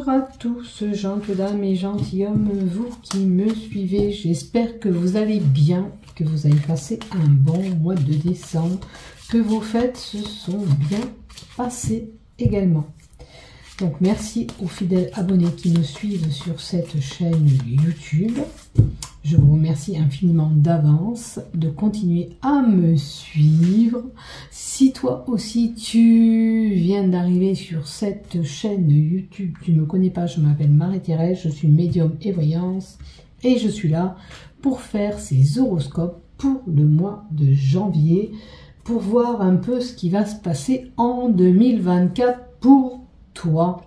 Bonjour à tous, gentes dames et gentilshommes, vous qui me suivez. J'espère que vous allez bien, que vous avez passé un bon mois de décembre, que vos fêtes se sont bien passées également. Donc merci aux fidèles abonnés qui me suivent sur cette chaîne YouTube. Je vous remercie infiniment d'avance de continuer à me suivre. Si toi aussi tu viens d'arriver sur cette chaîne YouTube, tu ne me connais pas, je m'appelle Marie-Thérèse, je suis médium et voyance et je suis là pour faire ces horoscopes pour le mois de janvier, pour voir un peu ce qui va se passer en 2024 pour toi.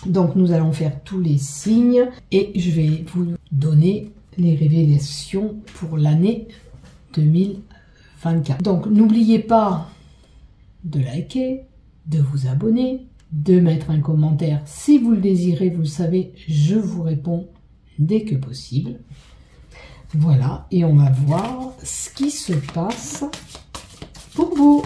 Donc nous allons faire tous les signes et je vais vous donner les révélations pour l'année 2024. Donc n'oubliez pas de liker, de vous abonner, de mettre un commentaire si vous le désirez. Vous le savez, je vous réponds dès que possible. Voilà, et on va voir ce qui se passe pour vous.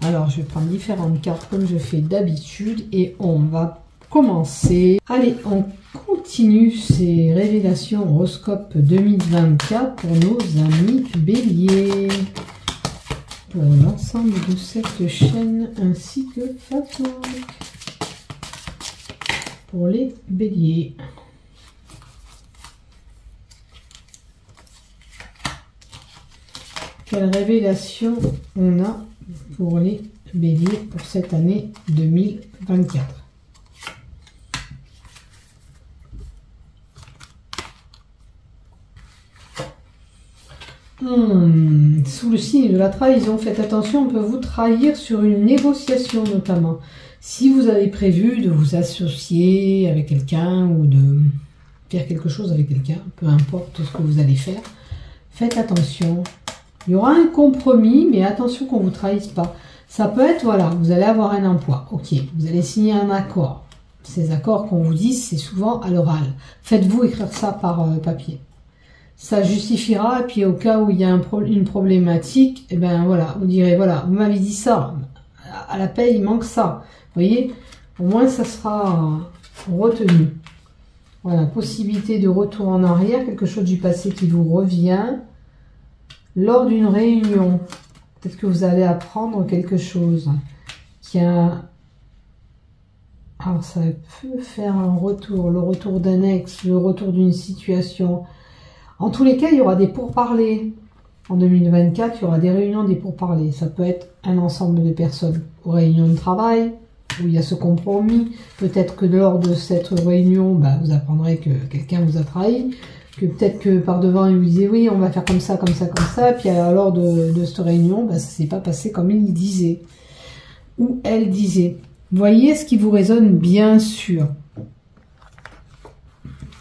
Alors je vais prendre différentes cartes comme je fais d'habitude et on va commencer. Allez, on continue ces révélations horoscope 2024 pour nos amis béliers, pour l'ensemble de cette chaîne ainsi que Facebook pour les béliers. Quelle révélation on a pour les béliers pour cette année 2024? Sous le signe de la trahison, faites attention, on peut vous trahir sur une négociation notamment. Si vous avez prévu de vous associer avec quelqu'un ou de faire quelque chose avec quelqu'un, peu importe ce que vous allez faire, faites attention. Il y aura un compromis, mais attention qu'on ne vous trahisse pas. Ça peut être, voilà, vous allez avoir un emploi, ok, vous allez signer un accord. Ces accords qu'on vous dit, c'est souvent à l'oral. Faites-vous écrire ça par papier. Ça justifiera, et puis au cas où il y a une problématique, et ben voilà, vous direz, voilà, vous m'avez dit ça, à la paie, il manque ça. Vous voyez, au moins ça sera retenu. Voilà, possibilité de retour en arrière, quelque chose du passé qui vous revient. Lors d'une réunion, peut-être que vous allez apprendre quelque chose. Alors ça peut faire un retour, le retour d'un ex, le retour d'une situation. En tous les cas, il y aura des pourparlers. En 2024, il y aura des réunions, des pourparlers. Ça peut être un ensemble de personnes aux réunions de travail, où il y a ce compromis. Peut-être que lors de cette réunion, vous apprendrez que quelqu'un vous a trahi. Que peut-être que par devant, il vous disait oui, on va faire comme ça, comme ça, comme ça. Et puis lors de cette réunion, ça ne s'est pas passé comme il disait. Ou elle disait. Voyez ce qui vous résonne bien sûr.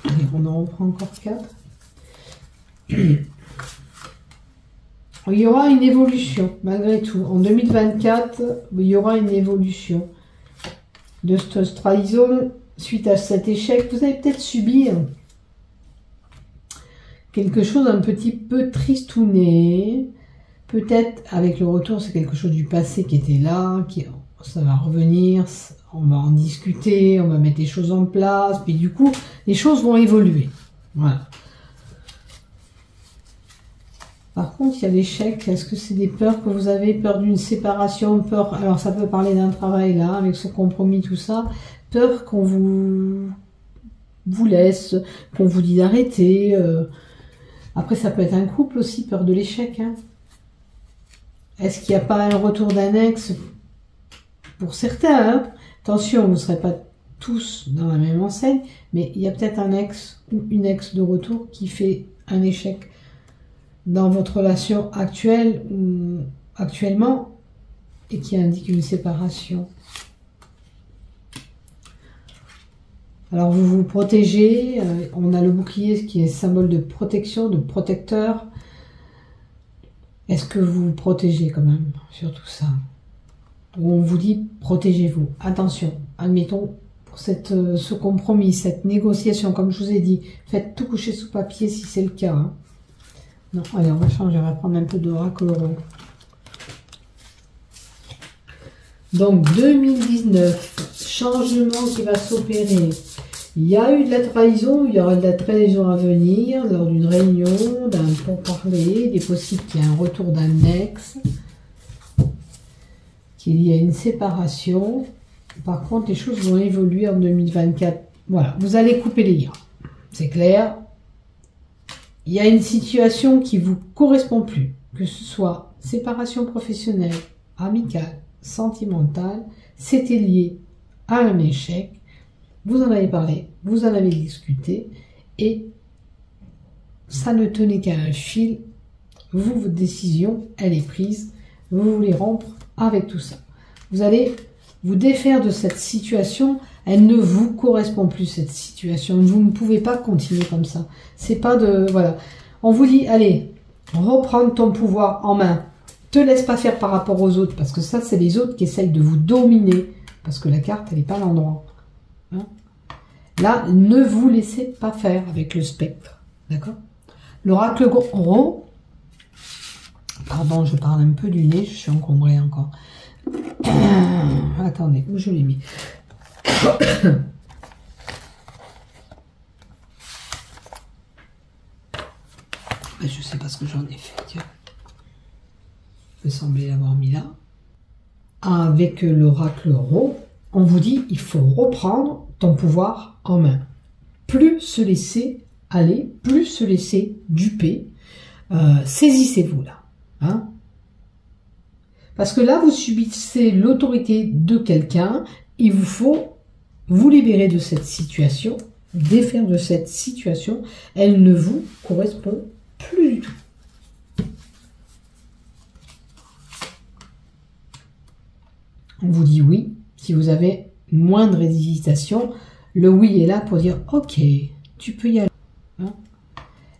Allez, on en reprend encore 4. Il y aura une évolution, malgré tout. En 2024, il y aura une évolution de cette trahison. Suite à cet échec, vous allez peut-être subir quelque chose un petit peu tristouné. Peut-être avec le retour, c'est quelque chose du passé qui était là, ça va revenir, on va en discuter, on va mettre les choses en place, puis du coup, les choses vont évoluer. Voilà. Par contre, il y a l'échec. Est-ce que c'est des peurs que vous avez? Peur d'une séparation, peur... Alors, ça peut parler d'un travail, là, avec ce compromis, tout ça. Peur qu'on vous laisse, qu'on vous dit d'arrêter. Après, ça peut être un couple aussi, peur de l'échec. Hein. Est-ce qu'il n'y a pas un retour d'un ex? Pour certains, hein. Attention, vous ne serez pas tous dans la même enseigne, mais il y a peut-être un ex ou une ex de retour qui fait un échec dans votre relation actuelle ou actuellement et qui indique une séparation. Alors vous vous protégez, on a le bouclier qui est symbole de protection, de protecteur. Est-ce que vous vous protégez quand même sur tout ça? On vous dit protégez-vous, attention, admettons pour ce compromis, cette négociation, comme je vous ai dit, faites tout coucher sous papier si c'est le cas. Hein. Non, allez, on va changer, on va prendre un peu d'oracle. Donc 2019, changement qui va s'opérer. Il y a eu de la trahison, il y aura de la trahison à venir lors d'une réunion, d'un pourparler. Il est possible qu'il y ait un retour d'un ex, qu'il y ait une séparation. Par contre, les choses vont évoluer en 2024. Voilà, vous allez couper les liens. C'est clair. Il y a une situation qui vous correspond plus, que ce soit séparation professionnelle, amicale, sentimentale, c'était lié à un échec. Vous en avez parlé, vous en avez discuté et ça ne tenait qu'à un fil. Vous, votre décision, elle est prise. Vous voulez rompre avec tout ça. Vous allez vous défaire de cette situation. Elle ne vous correspond plus, cette situation. Vous ne pouvez pas continuer comme ça. C'est pas de... Voilà. On vous dit, allez, reprendre ton pouvoir en main. Te laisse pas faire par rapport aux autres, parce que ça, c'est les autres qui essayent de vous dominer, parce que la carte, elle n'est pas à l'endroit. Hein? Là, ne vous laissez pas faire avec le spectre. D'accord? L'oracle Gros. Pardon, je parle un peu du nez, je suis encombrée encore. Attendez, où je l'ai mis? Je sais pas ce que j'en ai fait, tiens. Il me semblait l'avoir mis là. Avec l'oracle Ro, on vous dit, il faut reprendre ton pouvoir en main. Plus se laisser aller, plus se laisser duper. Saisissez-vous là. Hein? Parce que là, vous subissez l'autorité de quelqu'un. Il vous faut vous libérer de cette situation, défaire de cette situation. Elle ne vous correspond plus du tout. On vous dit oui. Si vous avez moindre hésitation, le oui est là pour dire « Ok, tu peux y aller. Hein »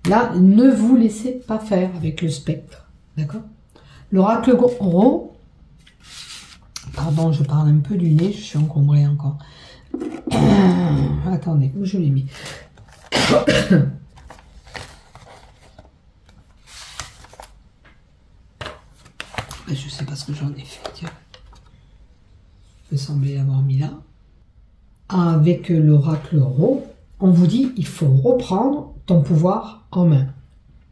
Là, ne vous laissez pas faire avec le spectre. D'accord? L'oracle Ro. Pardon, je parle un peu du nez, je suis encombrée encore. Attendez, où je l'ai mis? Je sais pas ce que j'en ai fait, tiens. Il me semblait l'avoir mis là. Avec l'oracle Ro, on vous dit, il faut reprendre ton pouvoir en main.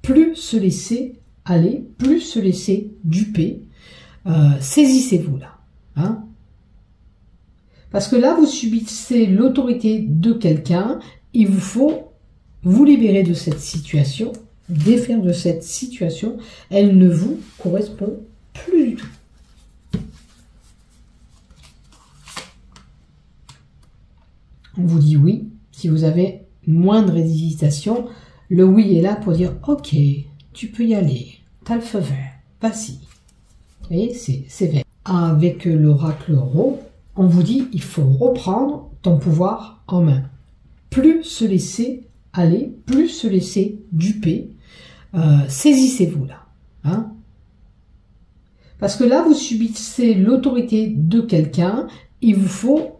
Plus se laisser aller, plus se laisser duper. Saisissez-vous là. Hein? Parce que là, vous subissez l'autorité de quelqu'un. Il vous faut vous libérer de cette situation, défaire de cette situation. Elle ne vous correspond plus du tout. On vous dit oui. Si vous avez moindre hésitation, le oui est là pour dire « Ok, tu peux y aller. T'as le feu vert. Vas-y. » Vous voyez, c'est vert. Avec l'oracle Ro, on vous dit « Il faut reprendre ton pouvoir en main. » Plus se laisser aller, plus se laisser duper. Saisissez-vous là. Hein? Parce que là, vous subissez l'autorité de quelqu'un. Il vous faut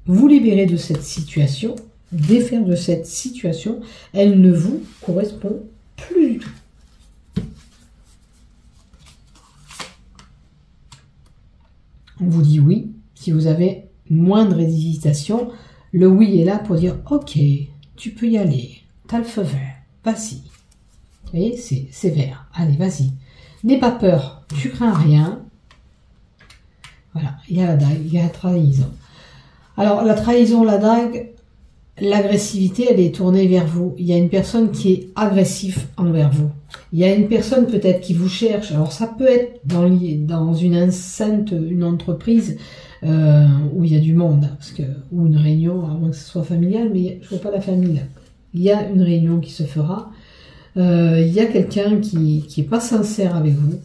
vous libérer de cette situation, défaire de cette situation. Elle ne vous correspond plus du tout. On vous dit oui. Si vous avez moindre hésitation, le oui est là pour dire « Ok, tu peux y aller. T'as le feu vert. Vas-y. » Vous voyez, c'est vert. Allez, vas-y. N'aie pas peur. Tu crains rien. Voilà, il y a la dague, il y a la trahison. Alors, la trahison, la dague, l'agressivité, elle est tournée vers vous. Il y a une personne qui est agressive envers vous. Il y a une personne peut-être qui vous cherche. Alors, ça peut être dans une enceinte, une entreprise où il y a du monde, parce que, ou une réunion, à moins que ce soit familial, mais je ne vois pas la famille là. Il y a une réunion qui se fera. Il y a quelqu'un qui n'est pas sincère avec vous,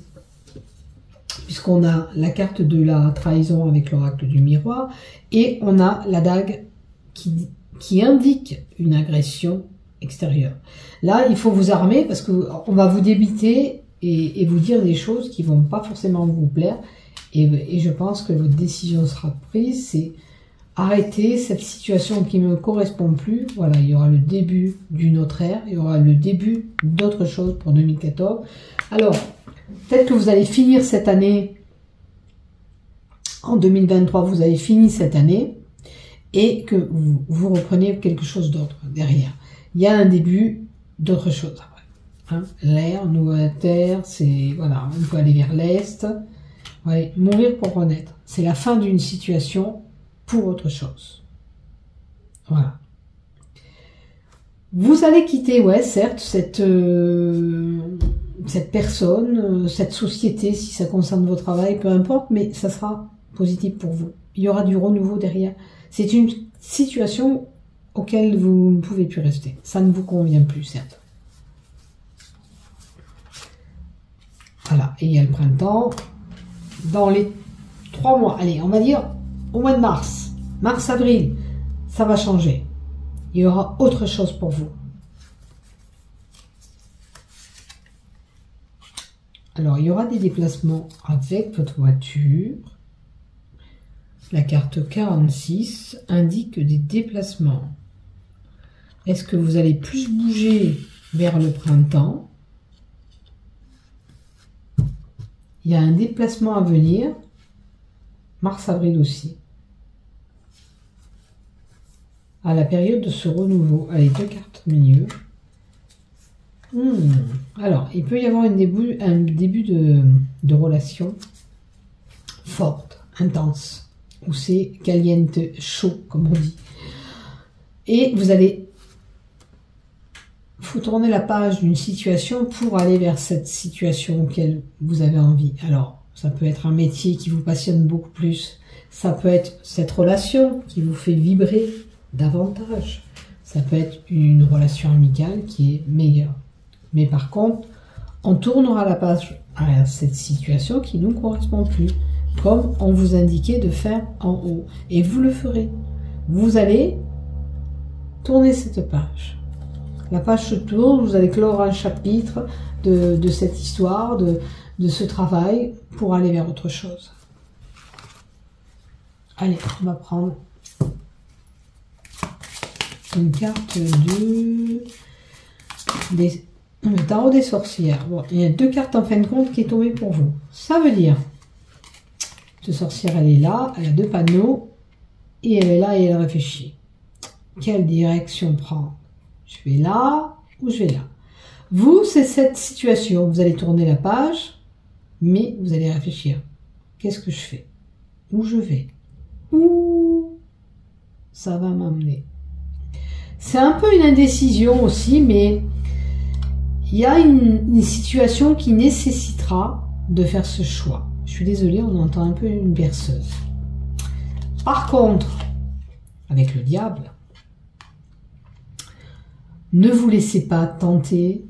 puisqu'on a la carte de la trahison avec l'oracle du miroir, et on a la dague qui indique une agression extérieure. Là, il faut vous armer, parce qu'on va vous débiter et vous dire des choses qui vont pas forcément vous plaire, et je pense que votre décision sera prise, c'est arrêter cette situation qui ne me correspond plus. Voilà, il y aura le début d'une autre ère, il y aura le début d'autre chose pour 2014. Alors, peut-être que vous allez finir cette année, en 2023, vous avez fini cette année, et que vous reprenez quelque chose d'autre derrière. Il y a un début d'autre chose après. Hein. L'air, nouvelle terre, c'est voilà, on peut aller vers l'est. Ouais, mourir pour renaître. C'est la fin d'une situation pour autre chose. Voilà. Vous allez quitter, ouais, certes, cette personne, cette société, si ça concerne votre travail, peu importe, mais ça sera positif pour vous. Il y aura du renouveau derrière. C'est une situation auquel vous ne pouvez plus rester. Ça ne vous convient plus, certes. Voilà, et il y a le printemps. Dans les 3 mois, allez, on va dire au mois de mars, mars-avril, ça va changer. Il y aura autre chose pour vous. Alors, il y aura des déplacements avec votre voiture. La carte 46 indique des déplacements. Est-ce que vous allez plus bouger vers le printemps? Il y a un déplacement à venir. Mars-avril aussi. À la période de ce renouveau. Allez, 2 cartes au milieu. Alors, il peut y avoir un début de relation forte, intense, où c'est caliente, chaud, comme on dit. Et vous allez tourner la page d'une situation pour aller vers cette situation auquel vous avez envie. Alors, ça peut être un métier qui vous passionne beaucoup plus. Ça peut être cette relation qui vous fait vibrer davantage. Ça peut être une relation amicale qui est meilleure. Mais par contre, on tournera la page à cette situation qui ne nous correspond plus, comme on vous indiquait de faire en haut. Et vous le ferez. Vous allez tourner cette page. La page se tourne, vous allez clore un chapitre de cette histoire, de ce travail, pour aller vers autre chose. Allez, on va prendre une carte le tarot des sorcières. Bon, il y a 2 cartes en fin de compte qui est tombée pour vous. Ça veut dire, cette sorcière, elle est là, elle a 2 panneaux, et elle est là et elle réfléchit. Quelle direction prendre? Je vais là ou je vais là? Vous, c'est cette situation. Vous allez tourner la page, mais vous allez réfléchir. Qu'est-ce que je fais? Où je vais? Où ça va m'amener? C'est un peu une indécision aussi, mais il y a une situation qui nécessitera de faire ce choix. Je suis désolée, on entend un peu une berceuse. Par contre, avec le diable, ne vous laissez pas tenter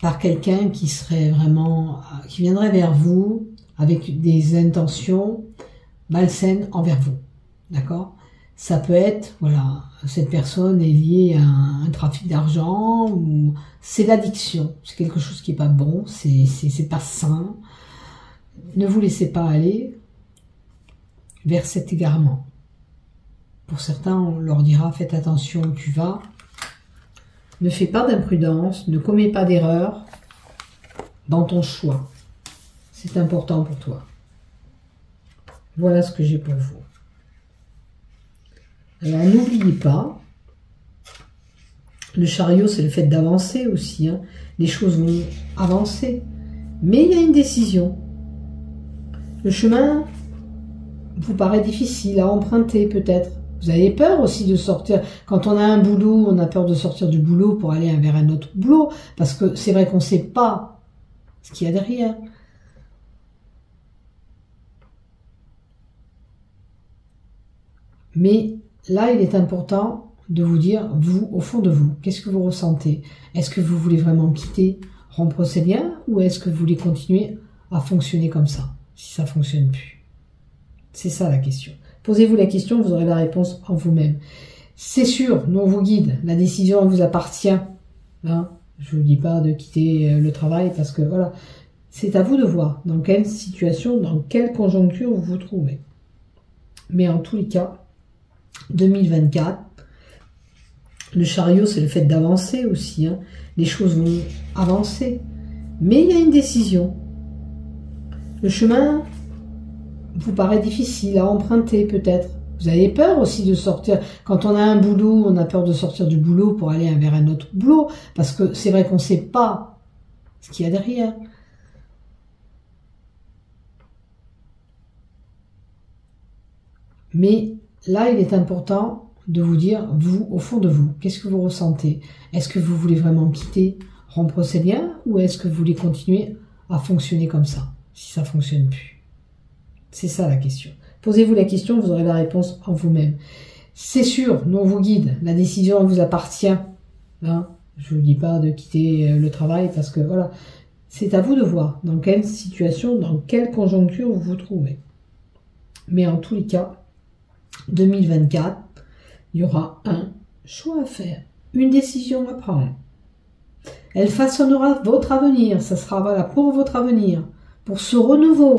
par quelqu'un qui serait vraiment, qui viendrait vers vous avec des intentions malsaines envers vous. D'accord? Ça peut être, voilà, cette personne est liée à un trafic d'argent, ou c'est l'addiction, c'est quelque chose qui est pas bon, c'est pas sain. Ne vous laissez pas aller vers cet égarement. Pour certains, on leur dira, faites attention où tu vas, ne fais pas d'imprudence, ne commets pas d'erreur dans ton choix. C'est important pour toi. Voilà ce que j'ai pour vous. Alors, n'oubliez pas, le chariot, c'est le fait d'avancer aussi. Hein. Les choses vont avancer. Mais il y a une décision. Le chemin vous paraît difficile à emprunter peut-être. Vous avez peur aussi de sortir. Quand on a un boulot, on a peur de sortir du boulot pour aller vers un autre boulot. Parce que c'est vrai qu'on ne sait pas ce qu'il y a derrière. Mais là, il est important de vous dire, vous, au fond de vous, qu'est-ce que vous ressentez? Est-ce que vous voulez vraiment quitter, rompre ces liens, ou est-ce que vous voulez continuer à fonctionner comme ça, si ça ne fonctionne plus? C'est ça la question. Posez-vous la question, vous aurez la réponse en vous-même. C'est sûr, nous on vous guide, la décision vous appartient. Hein, je ne vous dis pas de quitter le travail, parce que voilà, c'est à vous de voir dans quelle situation, dans quelle conjoncture vous vous trouvez. Mais en tous les cas, 2024, le chariot, c'est le fait d'avancer aussi. Hein. Les choses vont avancer. Mais il y a une décision. Le chemin vous paraît difficile à emprunter peut-être. Vous avez peur aussi de sortir. Quand on a un boulot, on a peur de sortir du boulot pour aller vers un autre boulot, parce que c'est vrai qu'on ne sait pas ce qu'il y a derrière. Mais là, il est important de vous dire, vous, au fond de vous, qu'est-ce que vous ressentez? Est-ce que vous voulez vraiment quitter, rompre ces liens, ou est-ce que vous voulez continuer à fonctionner comme ça, si ça ne fonctionne plus? C'est ça la question. Posez-vous la question, vous aurez la réponse en vous-même. C'est sûr, non vous guide, la décision vous appartient. Hein, je ne vous dis pas de quitter le travail, parce que voilà, c'est à vous de voir dans quelle situation, dans quelle conjoncture vous vous trouvez. Mais en tous les cas, 2024, il y aura un choix à faire, une décision à prendre. Elle façonnera votre avenir, ça sera voilà, pour votre avenir, pour ce renouveau.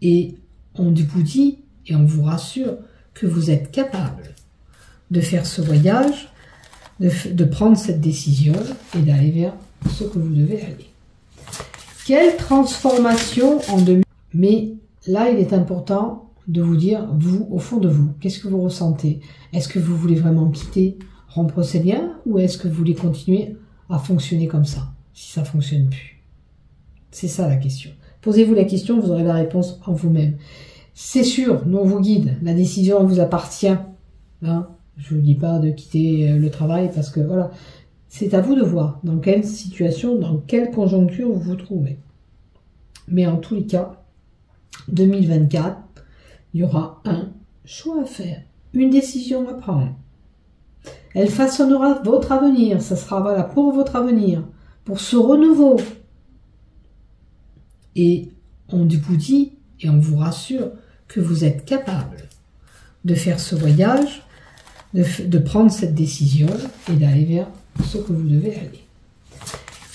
Et on vous dit, et on vous rassure, que vous êtes capable de faire ce voyage, de prendre cette décision et d'aller vers ce que vous devez aller. Quelle transformation en 2000. Mais là, il est important de vous dire, vous, au fond de vous, qu'est-ce que vous ressentez? Est-ce que vous voulez vraiment quitter, rompre ces liens, ou est-ce que vous voulez continuer à fonctionner comme ça, si ça ne fonctionne plus? C'est ça la question. Posez-vous la question, vous aurez la réponse en vous-même. C'est sûr, non vous guide, la décision vous appartient. Hein, je ne vous dis pas de quitter le travail, parce que voilà, c'est à vous de voir dans quelle situation, dans quelle conjoncture vous vous trouvez. Mais en tous les cas, 2024, il y aura un choix à faire, une décision à prendre. Elle façonnera votre avenir, ça sera voilà, pour votre avenir, pour ce renouveau. Et on vous dit, et on vous rassure, que vous êtes capable de faire ce voyage, de prendre cette décision et d'aller vers ce que vous devez aller.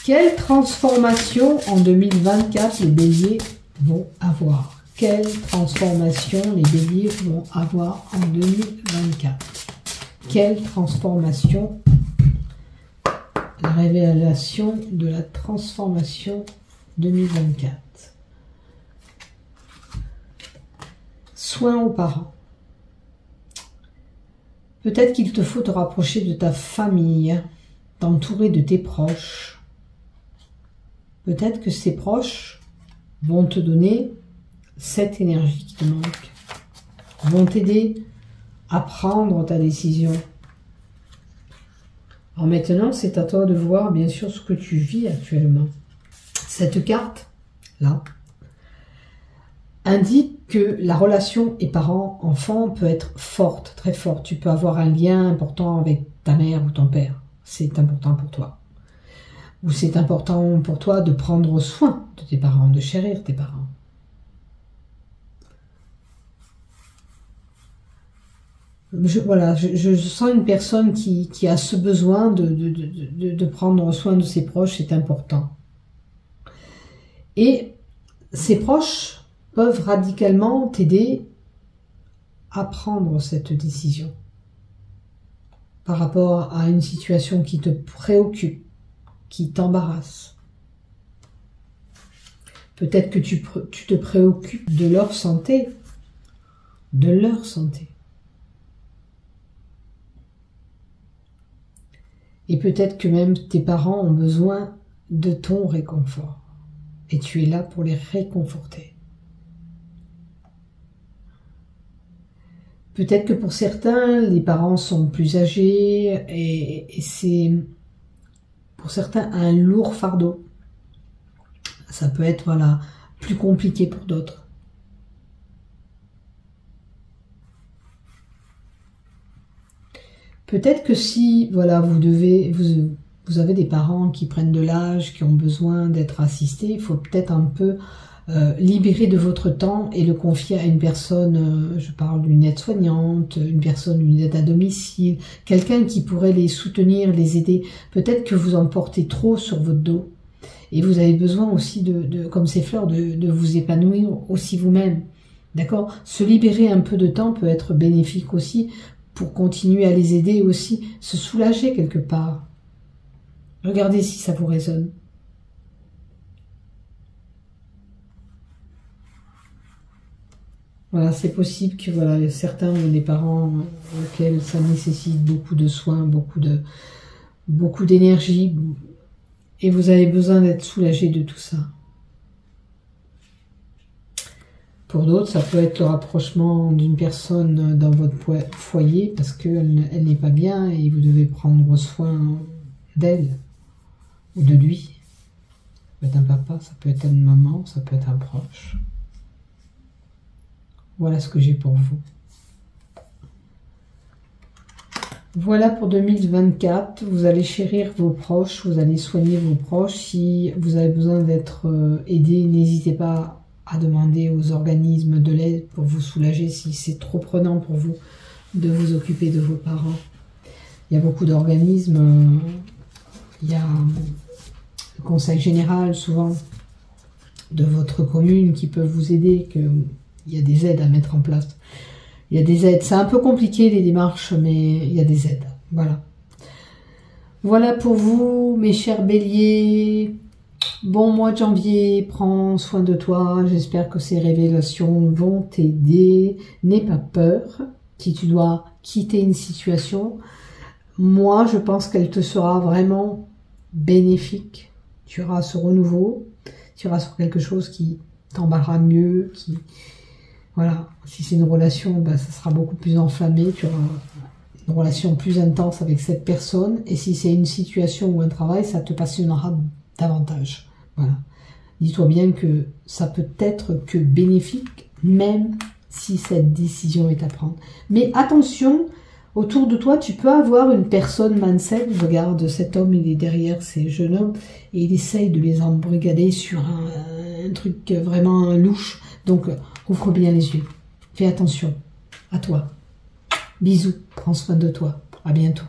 Quelle transformation en 2024 les béliers vont avoir? Quelle transformation les béliers vont avoir en 2024? Quelle transformation? La révélation de la transformation 2024. Soin aux parents. Peut-être qu'il te faut te rapprocher de ta famille, t'entourer de tes proches. Peut-être que ces proches vont te donner cette énergie qui te manque, vont t'aider à prendre ta décision. Alors maintenant, c'est à toi de voir bien sûr ce que tu vis actuellement. Cette carte, là, indique que la relation et parents-enfants peut être forte, très forte. Tu peux avoir un lien important avec ta mère ou ton père. C'est important pour toi. Ou c'est important pour toi de prendre soin de tes parents, de chérir tes parents. Je sens une personne qui a ce besoin de prendre soin de ses proches, c'est important. Et ses proches peuvent radicalement t'aider à prendre cette décision par rapport à une situation qui te préoccupe, qui t'embarrasse. Peut-être que tu te préoccupes de leur santé, Et peut-être que même tes parents ont besoin de ton réconfort. Et tu es là pour les réconforter. Peut-être que pour certains, les parents sont plus âgés et c'est pour certains un lourd fardeau. Ça peut être voilà, plus compliqué pour d'autres. Peut-être que si voilà, vous avez des parents qui prennent de l'âge, qui ont besoin d'être assistés, il faut peut-être un peu libérer de votre temps et le confier à une personne, je parle d'une aide-soignante, une aide à domicile, quelqu'un qui pourrait les soutenir, les aider. Peut-être que vous en portez trop sur votre dos et vous avez besoin aussi comme ces fleurs, de vous épanouir aussi vous-même. D'accord? Se libérer un peu de temps peut être bénéfique aussi pour continuer à les aider et aussi se soulager quelque part. Regardez si ça vous résonne. Voilà, c'est possible que voilà, certains ont des parents auxquels ça nécessite beaucoup de soins, beaucoup d'énergie, et vous avez besoin d'être soulagé de tout ça. Pour d'autres, ça peut être le rapprochement d'une personne dans votre foyer parce qu'elle n'est pas bien et vous devez prendre soin d'elle ou de lui. Ça peut être un papa, ça peut être une maman, ça peut être un proche. Voilà ce que j'ai pour vous. Voilà pour 2024. Vous allez chérir vos proches, vous allez soigner vos proches. Si vous avez besoin d'être aidé, n'hésitez pas à demander aux organismes de l'aide pour vous soulager si c'est trop prenant pour vous de vous occuper de vos parents. Il y a beaucoup d'organismes, il y a le conseil général souvent de votre commune qui peuvent vous aider, il y a des aides à mettre en place. Il y a des aides, c'est un peu compliqué les démarches, mais il y a des aides, voilà. Voilà pour vous mes chers béliers. Bon mois de janvier, prends soin de toi, j'espère que ces révélations vont t'aider. N'aie pas peur si tu dois quitter une situation. Moi, je pense qu'elle te sera vraiment bénéfique. Tu auras ce renouveau, tu auras sur quelque chose qui t'emballera mieux, voilà. Si c'est une relation, ben, ça sera beaucoup plus enflammé, tu auras une relation plus intense avec cette personne. Et si c'est une situation ou un travail, ça te passionnera davantage. Voilà. Dis-toi bien que ça peut être que bénéfique, même si cette décision est à prendre. Mais attention, autour de toi, tu peux avoir une personne mindset. Regarde, cet homme, il est derrière ces jeunes hommes et il essaye de les embrigader sur un truc vraiment louche. Donc, ouvre bien les yeux. Fais attention à toi. Bisous, prends soin de toi. À bientôt.